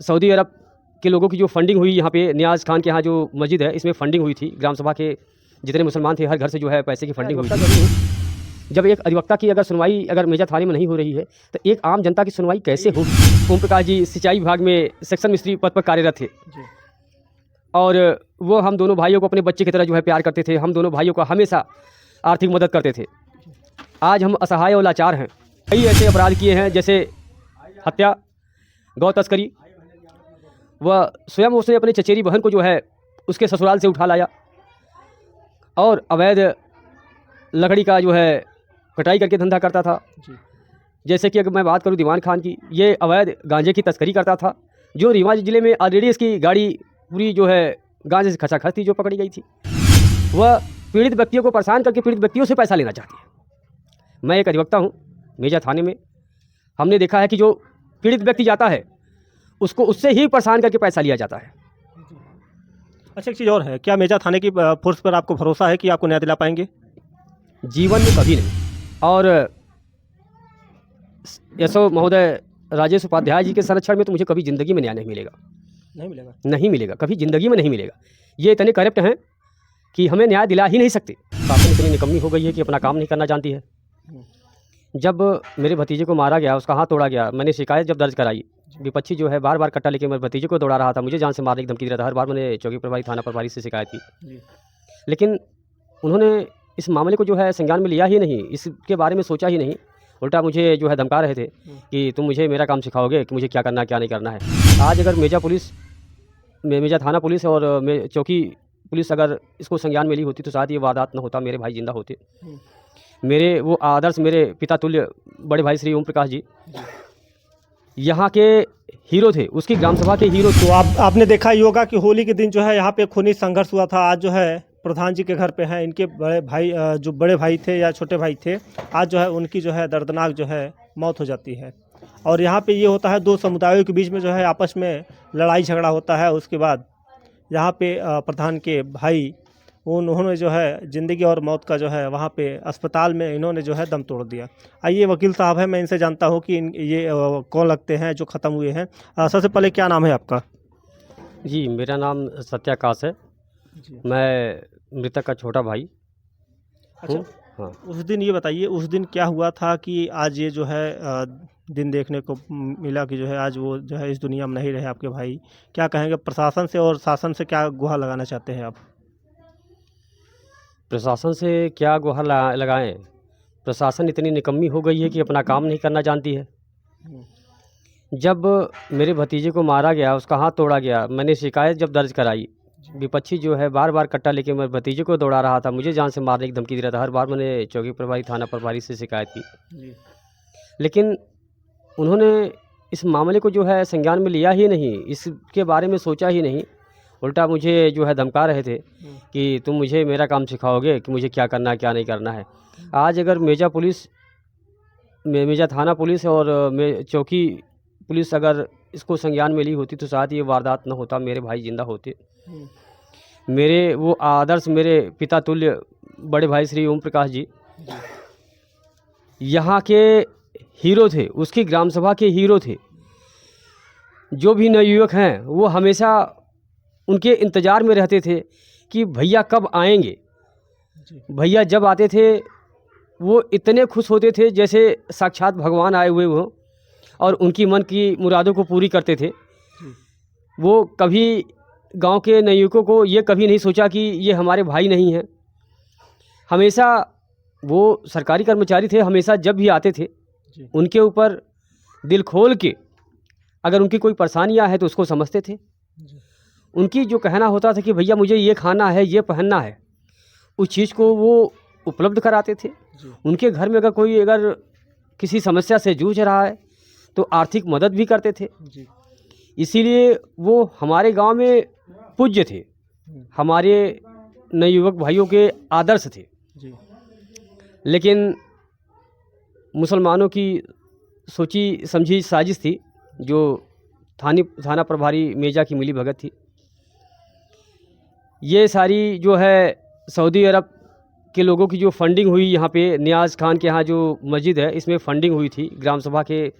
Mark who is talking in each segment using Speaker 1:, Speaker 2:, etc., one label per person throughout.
Speaker 1: Saudi अरब के लोगों की जो फंडिंग हुई यहाँ पे नियाज़ खान के यहाँ जो मस्जिद है इसमें फंडिंग हुई थी। ग्राम सभा के जितने मुसलमान थे हर घर से जो है पैसे की फंडिंग हुई थी। जब एक अधिवक्ता की अगर सुनवाई अगर मेजा थाने में नहीं हो रही है तो एक आम जनता की सुनवाई कैसे होगी। ओम प्रकाश जी सिंचाई विभाग में सेक्शन मिस्त्री पद पर कार्यरत थे और वो हम दोनों भाइयों को अपने बच्चे की तरह जो है प्यार करते थे। हम दोनों भाइयों को हमेशा आर्थिक मदद करते थे। आज हम असहाय और लाचार हैं। कई ऐसे अपराध किए हैं जैसे हत्या, गौ तस्करी। वह स्वयं उसने अपनी चचेरी बहन को जो है उसके ससुराल से उठा लाया और अवैध लकड़ी का जो है कटाई करके धंधा करता था। जैसे कि अगर मैं बात करूं दीवान खान की, ये अवैध गांजे की तस्करी करता था जो रीवा ज़िले में ऑलरेडी इसकी गाड़ी पूरी जो है गांजे से खचाखच थी जो पकड़ी गई थी। वह पीड़ित व्यक्तियों को परेशान करके पीड़ित व्यक्तियों से पैसा लेना चाहती है। मैं एक अधिवक्ता हूँ मेजा थाने में। हमने देखा है कि जो पीड़ित व्यक्ति जाता है उसको उससे ही परेशान करके पैसा लिया जाता है।
Speaker 2: अच्छा, एक चीज़ और है, क्या मेजा थाने की फोर्स पर आपको भरोसा है कि आपको न्याय दिला पाएंगे?
Speaker 1: जीवन में कभी नहीं। और यशो महोदय राजेश उपाध्याय जी के संरक्षण में तो मुझे कभी ज़िंदगी में न्याय नहीं मिलेगा। नहीं मिलेगा, कभी ज़िंदगी में नहीं मिलेगा। ये इतने करप्ट हैं कि हमें न्याय दिला ही नहीं सकते। शासन इतनी निकम्मी हो गई है कि अपना काम नहीं करना जानती है। जब मेरे भतीजे को मारा गया, उसका हाथ तोड़ा गया, मैंने शिकायत जब दर्ज कराई, विपक्षी जो है बार बार कट्टा लेके मेरे भतीजे को दौड़ा रहा था, मुझे जान से मारने की धमकी दे रहा था। हर बार मैंने चौकी प्रभारी थाना प्रभारी से शिकायत की, लेकिन उन्होंने इस मामले को जो है संज्ञान में लिया ही नहीं, इसके बारे में सोचा ही नहीं। उल्टा मुझे जो है धमका रहे थे कि तुम मुझे मेरा काम सिखाओगे कि मुझे क्या करना क्या नहीं करना है। आज अगर मेजा थाना पुलिस और चौकी पुलिस अगर इसको संज्ञान में ली होती तो शायद ये वारदात न होता, मेरे भाई जिंदा होते। मेरे वो आदर्श मेरे पिता तुल्य बड़े भाई श्री ओम प्रकाश जी यहाँ के हीरो थे, उसकी ग्राम सभा के हीरो।
Speaker 2: तो आपने देखा ही होगा कि होली के दिन जो है यहाँ पे खूनी संघर्ष हुआ था। आज जो है प्रधान जी के घर पे हैं, इनके बड़े भाई जो बड़े भाई थे या छोटे भाई थे, आज जो है उनकी जो है दर्दनाक जो है मौत हो जाती है। और यहाँ पे ये होता है, दो समुदायों के बीच में जो है आपस में लड़ाई झगड़ा होता है। उसके बाद यहाँ पे प्रधान के भाई उन्होंने जो है ज़िंदगी और मौत का जो है वहाँ पे अस्पताल में इन्होंने जो है दम तोड़ दिया। आइए वकील साहब हैं, मैं इनसे जानता हूँ कि ये कौन लगते हैं जो ख़त्म हुए हैं। सबसे पहले क्या नाम है आपका?
Speaker 1: जी, मेरा नाम सत्याकाश है। मैं मृतक का छोटा भाई।
Speaker 2: अच्छा,
Speaker 1: हाँ।
Speaker 2: उस दिन ये बताइए, उस दिन क्या हुआ था कि आज ये जो है दिन देखने को मिला कि जो है आज वो जो है इस दुनिया में नहीं रहे आपके भाई। क्या कहेंगे प्रशासन से और शासन से, क्या गुहार लगाना चाहते हैं आप?
Speaker 1: प्रशासन से क्या गुहार लगाएं? प्रशासन इतनी निकम्मी हो गई है कि अपना काम नहीं करना जानती है। जब मेरे भतीजे को मारा गया, उसका हाथ तोड़ा गया, मैंने शिकायत जब दर्ज कराई, विपक्षी जो है बार बार कट्टा लेके मेरे भतीजे को दौड़ा रहा था, मुझे जान से मारने की धमकी दे रहा था। हर बार मैंने चौकी प्रभारी थाना प्रभारी से शिकायत की, लेकिन उन्होंने इस मामले को जो है संज्ञान में लिया ही नहीं, इसके बारे में सोचा ही नहीं। उल्टा मुझे जो है धमका रहे थे कि तुम मुझे मेरा काम सिखाओगे कि मुझे क्या करना है क्या नहीं करना है। आज अगर मेजा थाना पुलिस और चौकी पुलिस अगर इसको संज्ञान में ली होती तो शायद ये वारदात न होता, मेरे भाई जिंदा होते। मेरे वो आदर्श मेरे पिता तुल्य बड़े भाई श्री ओम प्रकाश जी यहाँ के हीरो थे, उसकी ग्राम सभा के हीरो थे। जो भी नवयुवक हैं वो हमेशा उनके इंतज़ार में रहते थे कि भैया कब आएंगे। भैया जब आते थे वो इतने खुश होते थे जैसे साक्षात भगवान आए हुए हों और उनकी मन की मुरादों को पूरी करते थे। वो कभी गांव के नवयुवकों को ये कभी नहीं सोचा कि ये हमारे भाई नहीं हैं। हमेशा वो सरकारी कर्मचारी थे, हमेशा जब भी आते थे उनके ऊपर दिल खोल के अगर उनकी कोई परेशानियां है तो उसको समझते थे। उनकी जो कहना होता था कि भैया मुझे ये खाना है, ये पहनना है, उस चीज़ को वो उपलब्ध कराते थे। उनके घर में अगर किसी समस्या से जूझ रहा है तो आर्थिक मदद भी करते थे। इसीलिए वो हमारे गांव में पूज्य थे, हमारे नवयुवक भाइयों के आदर्श थे। लेकिन मुसलमानों की सोची समझी साजिश थी, जो थाना प्रभारी मेजा की मिली भगत थी। ये सारी जो है सऊदी अरब के लोगों की जो फंडिंग हुई यहाँ पे नियाज़ खान के यहाँ जो मस्जिद है इसमें फंडिंग हुई थी। ग्राम सभा के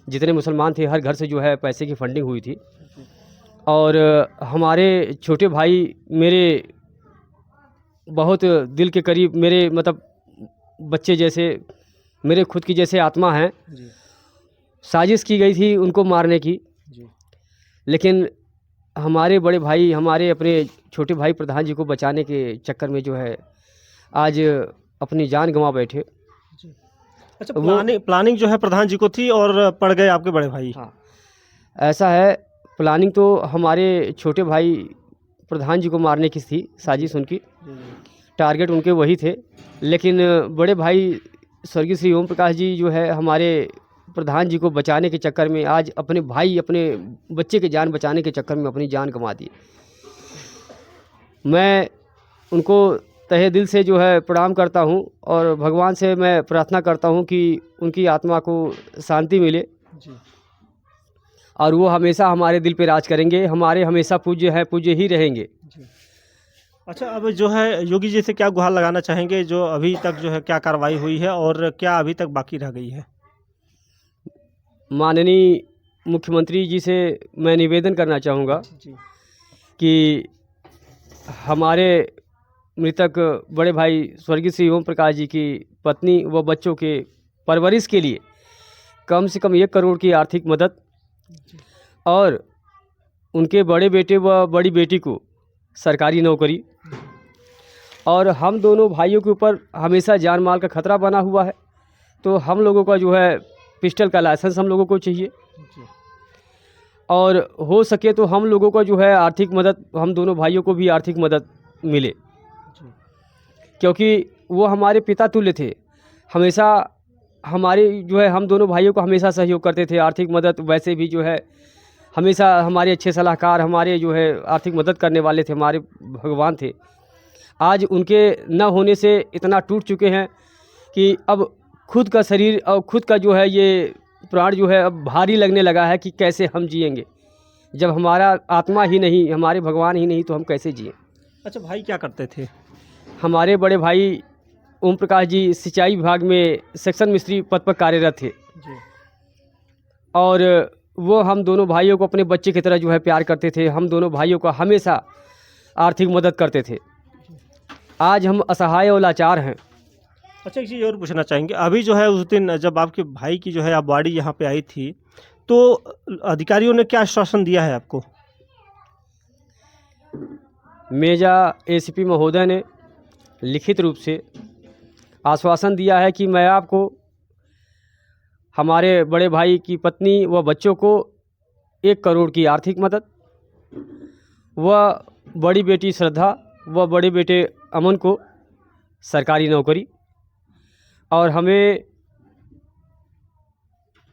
Speaker 1: जितने मुसलमान थे हर घर से जो है पैसे की फंडिंग हुई थी। और हमारे छोटे भाई मेरे बहुत दिल के करीब, मेरे मतलब बच्चे जैसे, मेरे खुद की जैसे आत्मा हैं।
Speaker 2: जी
Speaker 1: साजिश की गई थी उनको मारने की,
Speaker 2: जी
Speaker 1: लेकिन हमारे बड़े भाई, हमारे अपने छोटे भाई प्रधान जी को बचाने के चक्कर में जो है आज अपनी जान गंवा बैठे।
Speaker 2: जी। अच्छा,
Speaker 1: वो
Speaker 2: प्लानिंग जो है प्रधान जी को थी और पड़ गए आपके बड़े भाई।
Speaker 1: हाँ, ऐसा है, प्लानिंग तो हमारे छोटे भाई प्रधान जी को मारने की थी, साजिश उनकी, टारगेट उनके वही थे। लेकिन बड़े भाई स्वर्गीय श्री ओम प्रकाश जी जो है हमारे प्रधान जी को बचाने के चक्कर में आज अपने भाई, अपने बच्चे की जान बचाने के चक्कर में अपनी जान गंवा दी। मैं उनको तहे दिल से जो है प्रणाम करता हूँ और भगवान से मैं प्रार्थना करता हूँ कि उनकी आत्मा को शांति मिले
Speaker 2: जी
Speaker 1: और वो हमेशा हमारे दिल पे राज करेंगे, हमारे हमेशा पूज्य हैं, पूज्य ही रहेंगे।
Speaker 2: जी। अच्छा, अब जो है योगी जी से क्या गुहार लगाना चाहेंगे, जो अभी तक जो है क्या कार्रवाई हुई है और क्या अभी तक बाकी रह गई है?
Speaker 1: माननीय मुख्यमंत्री जी से मैं निवेदन करना चाहूँगा
Speaker 2: जी
Speaker 1: कि हमारे मृतक बड़े भाई स्वर्गीय श्री ओम प्रकाश जी की पत्नी व बच्चों के परवरिश के लिए कम से कम 1 करोड़ की आर्थिक मदद और उनके बड़े बेटे व बड़ी बेटी को सरकारी नौकरी, और हम दोनों भाइयों के ऊपर हमेशा जान माल का खतरा बना हुआ है, तो हम लोगों का जो है पिस्टल का लाइसेंस हम लोगों को चाहिए
Speaker 2: जी
Speaker 1: और हो सके तो हम लोगों को जो है आर्थिक मदद, हम दोनों भाइयों को भी आर्थिक मदद मिले,
Speaker 2: जी
Speaker 1: क्योंकि वो हमारे पिता तुल्य थे। हमेशा हमारे जो है हम दोनों भाइयों को हमेशा सहयोग करते थे, आर्थिक मदद वैसे भी जो है हमेशा हमारे अच्छे सलाहकार, हमारे जो है आर्थिक मदद करने वाले थे, हमारे भगवान थे। आज उनके न होने से इतना टूट चुके हैं कि अब खुद का शरीर और खुद का जो है ये प्राण जो है अब भारी लगने लगा है कि कैसे हम जिएंगे, जब हमारा आत्मा ही नहीं, हमारे भगवान ही नहीं, तो हम कैसे जिएं।
Speaker 2: अच्छा, भाई क्या करते थे?
Speaker 1: हमारे बड़े भाई ओम प्रकाश जी सिंचाई विभाग में सेक्शन मिस्त्री पद पर कार्यरत थे
Speaker 2: जी
Speaker 1: और वो हम दोनों भाइयों को अपने बच्चे की तरह जो है प्यार करते थे। हम दोनों भाइयों का हमेशा आर्थिक मदद करते थे। आज हम असहाय और लाचार हैं।
Speaker 2: अच्छा, एक चीज़ और पूछना चाहेंगे, अभी जो है उस दिन जब आपके भाई की जो है बॉडी यहाँ पे आई थी, तो अधिकारियों ने क्या आश्वासन दिया है आपको?
Speaker 1: मेजा एसीपी महोदय ने लिखित रूप से आश्वासन दिया है कि मैं आपको हमारे बड़े भाई की पत्नी व बच्चों को 1 करोड़ की आर्थिक मदद व बड़ी बेटी श्रद्धा व बड़े बेटे अमन को सरकारी नौकरी और हमें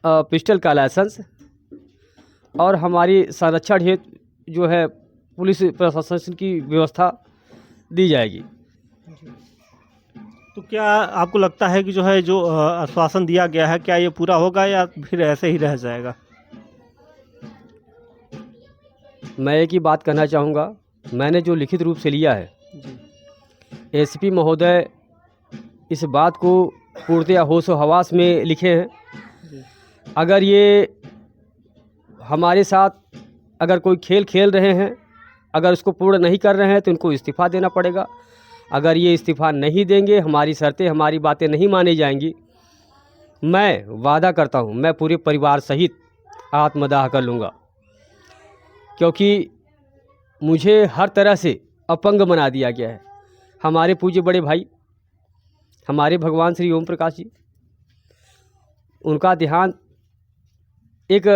Speaker 1: पिस्टल का लाइसेंस और हमारी संरक्षण हेतु जो है पुलिस प्रशासन की व्यवस्था दी जाएगी।
Speaker 2: तो क्या आपको लगता है कि जो है जो आश्वासन दिया गया है, क्या ये पूरा होगा या फिर ऐसे ही रह जाएगा?
Speaker 1: मैं एक ही बात कहना चाहूँगा, मैंने जो लिखित रूप से लिया है,
Speaker 2: जी
Speaker 1: एसीपी महोदय इस बात को पूर्णतया होश व हवास में लिखे हैं।
Speaker 2: जी
Speaker 1: अगर ये हमारे साथ अगर कोई खेल खेल रहे हैं, अगर उसको पूर्ण नहीं कर रहे हैं तो इनको इस्तीफ़ा देना पड़ेगा। अगर ये इस्तीफ़ा नहीं देंगे, हमारी शर्तें, हमारी बातें नहीं मानी जाएंगी, मैं वादा करता हूँ मैं पूरे परिवार सहित आत्मदाह कर लूँगा, क्योंकि मुझे हर तरह से अपंग बना दिया गया है। हमारे पूज्य बड़े भाई, हमारे भगवान श्री ओम प्रकाश जी, उनका देहांत एक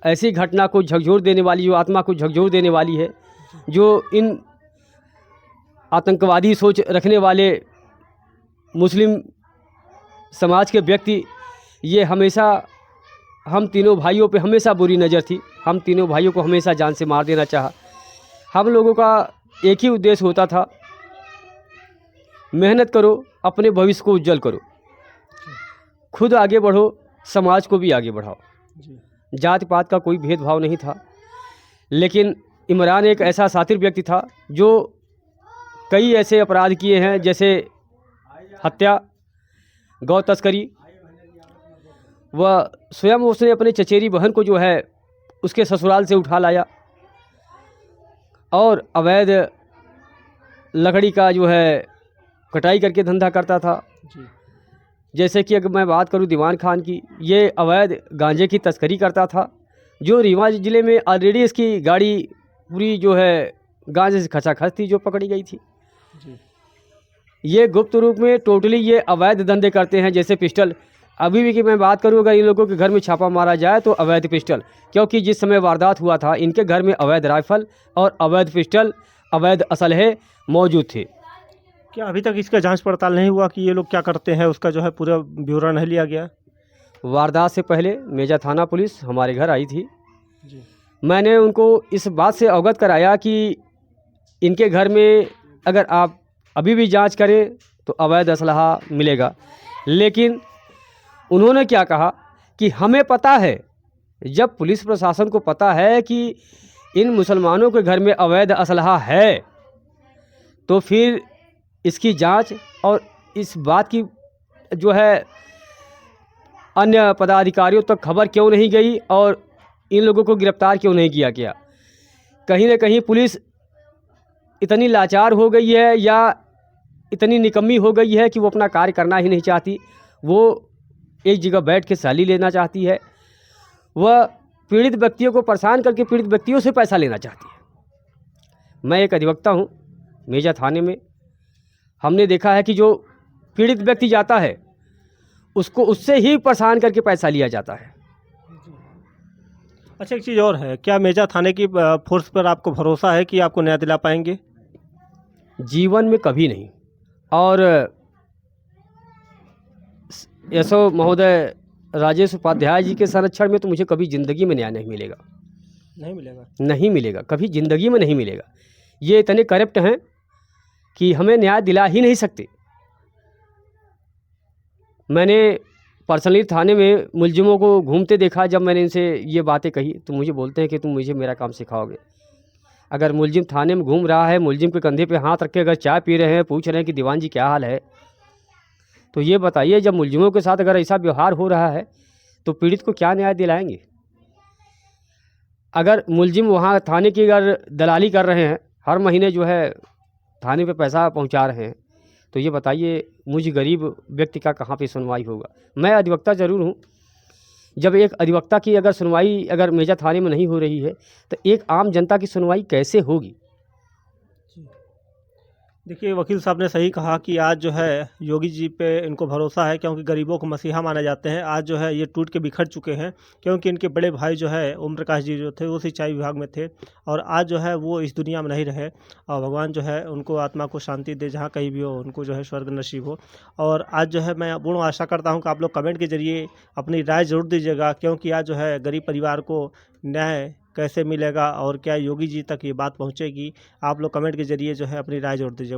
Speaker 1: ऐसी घटना को झकझोर देने वाली, जो आत्मा को झकझोर देने वाली है, जो इन आतंकवादी सोच रखने वाले मुस्लिम समाज के व्यक्ति, ये हमेशा हम तीनों भाइयों पे हमेशा बुरी नज़र थी। हम तीनों भाइयों को हमेशा जान से मार देना चाहा। हम लोगों का एक ही उद्देश्य होता था, मेहनत करो, अपने भविष्य को उज्जवल करो, खुद आगे बढ़ो, समाज को भी आगे बढ़ाओ।
Speaker 2: जी
Speaker 1: जाति पात का कोई भेदभाव नहीं था। लेकिन इमरान एक ऐसा सातिर व्यक्ति था जो कई ऐसे अपराध किए हैं, जैसे हत्या, गौ तस्करी वह स्वयं उसने अपने चचेरी बहन को जो है उसके ससुराल से उठा लाया और अवैध लकड़ी का जो है कटाई करके धंधा करता था।
Speaker 2: जी।
Speaker 1: जैसे कि अगर मैं बात करूं दीवान खान की, ये अवैध गांजे की तस्करी करता था, जो रीवा ज़िले में ऑलरेडी इसकी गाड़ी पूरी जो है गांजे से खचाखच थी, जो पकड़ी गई थी।
Speaker 2: जी।
Speaker 1: ये गुप्त रूप में टोटली ये अवैध धंधे करते हैं। जैसे पिस्टल, अभी भी की मैं बात करूं, अगर इन लोगों के घर में छापा मारा जाए तो अवैध पिस्टल, क्योंकि जिस समय वारदात हुआ था इनके घर में अवैध राइफल और अवैध पिस्टल, अवैध असलहे मौजूद थे।
Speaker 2: क्या अभी तक इसका जांच पड़ताल नहीं हुआ कि ये लोग क्या करते हैं, उसका जो है पूरा ब्यौरा नहीं लिया गया?
Speaker 1: वारदात से पहले मेजा थाना पुलिस हमारे घर आई थी।
Speaker 2: जी।
Speaker 1: मैंने उनको इस बात से अवगत कराया कि इनके घर में अगर आप अभी भी जांच करें तो अवैध असलहा मिलेगा, लेकिन उन्होंने क्या कहा कि हमें पता है, जब पुलिस प्रशासन को पता है कि इन मुसलमानों के घर में अवैध असलहा है तो फिर इसकी जांच और इस बात की जो है अन्य पदाधिकारियों तक खबर क्यों नहीं गई और इन लोगों को गिरफ्तार क्यों नहीं किया गया। कहीं ना कहीं पुलिस इतनी लाचार हो गई है या इतनी निकम्मी हो गई है कि वो अपना कार्य करना ही नहीं चाहती। वो एक जगह बैठ के सैलरी लेना चाहती है, वह पीड़ित व्यक्तियों को परेशान करके पीड़ित व्यक्तियों से पैसा लेना चाहती है। मैं एक अधिवक्ता हूँ मेजा थाने में। हमने देखा है कि जो पीड़ित व्यक्ति जाता है उसको उससे ही परेशान करके पैसा लिया जाता है।
Speaker 2: अच्छा, एक चीज़ और है, क्या मेजा थाने की फोर्स पर आपको भरोसा है कि आपको न्याय दिला पाएंगे?
Speaker 1: जीवन में कभी नहीं। और यशो महोदय राजेश उपाध्याय जी के संरक्षण में तो मुझे कभी ज़िंदगी में न्याय नहीं मिलेगा।
Speaker 2: नहीं मिलेगा?
Speaker 1: नहीं मिलेगा, कभी ज़िंदगी में नहीं मिलेगा। ये इतने करप्ट हैं कि हमें न्याय दिला ही नहीं सकते। मैंने पर्सनली थाने में मुलजिमों को घूमते देखा। जब मैंने इनसे ये बातें कही तो मुझे बोलते हैं कि तुम मुझे मेरा काम सिखाओगे। अगर मुलजिम थाने में घूम रहा है, मुलजिम के कंधे पे हाथ रख के अगर चाय पी रहे हैं, पूछ रहे हैं कि दीवान जी क्या हाल है, तो ये बताइए, जब मुलजिमों के साथ अगर ऐसा व्यवहार हो रहा है तो पीड़ित को क्या न्याय दिलाएंगे। अगर मुलजिम वहाँ थाने की अगर दलाली कर रहे हैं, हर महीने जो है थाने पे पैसा पहुँचा रहे हैं, तो ये बताइए मुझ गरीब व्यक्ति का कहाँ पे सुनवाई होगा। मैं अधिवक्ता ज़रूर हूँ। जब एक अधिवक्ता की अगर सुनवाई अगर मेजा थाने में नहीं हो रही है तो एक आम जनता की सुनवाई कैसे होगी।
Speaker 2: देखिए, वकील साहब ने सही कहा कि आज जो है योगी जी पे इनको भरोसा है, क्योंकि गरीबों को मसीहा माने जाते हैं। आज जो है ये टूट के बिखर चुके हैं, क्योंकि इनके बड़े भाई जो है ओम प्रकाश जी जो थे वो सिंचाई विभाग में थे और आज जो है वो इस दुनिया में नहीं रहे। और भगवान जो है उनको आत्मा को शांति दे, जहाँ कहीं भी हो उनको जो है स्वर्ग नसीब हो। और आज जो है मैं पूर्ण आशा करता हूँ कि आप लोग कमेंट के जरिए अपनी राय ज़रूर दीजिएगा, क्योंकि आज जो है गरीब परिवार को न्याय कैसे मिलेगा और क्या योगी जी तक ये बात पहुँचेगी। आप लोग कमेंट के जरिए जो है अपनी राय ज़रूर दीजिएगा।